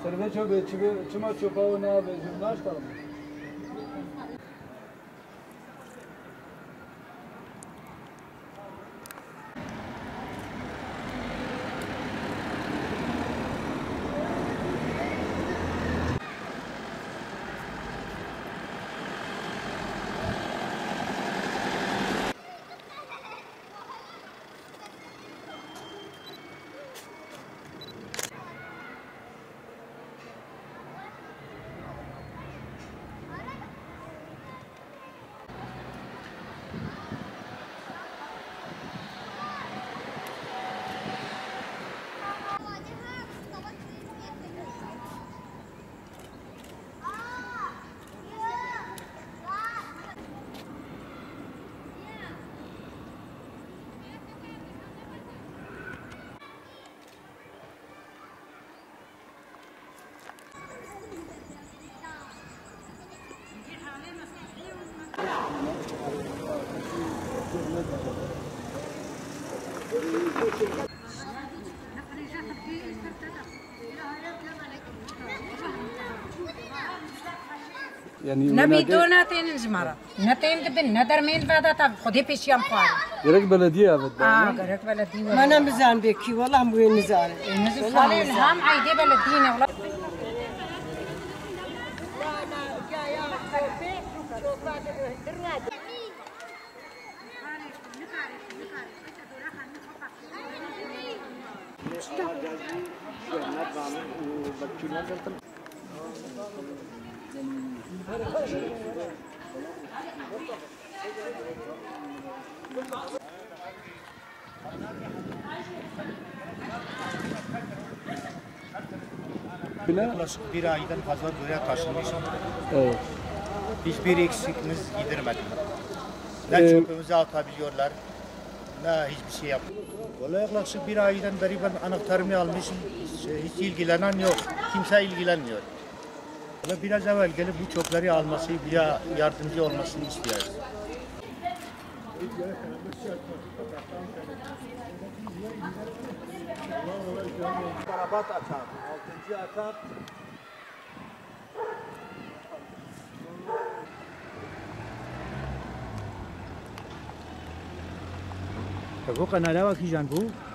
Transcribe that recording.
Serve çok çıma çopağı ne abi? Jimnaş kalmış. نبي دوناتين الجمرة نتيم قدن ندر مين فادا تاب خدي بيشيام خوار Gerek belediye evet. قرك بلدي ما أنا مزان بكي والله مو نزار نزل صالح الهام عيدي بلدينا ولا Yaklaşık bir aydan fazla buraya taşınmışım. Evet. Hiçbir eksikimiz gidermediler. Ne çöpümüzü atabiliyorlar, ne hiçbir şey yapmıyor. Vallahi yaklaşık bir aydan beri ben anahtarımı almışım. Hiç ilgilenen yok. Kimse ilgilenmiyor. Vallahi biraz evvel gelip bu çöpleri alması, bir yardımcı olmasını istiyoruz. Karabat atar, 6. atar. Bu kanala bakacağım bu.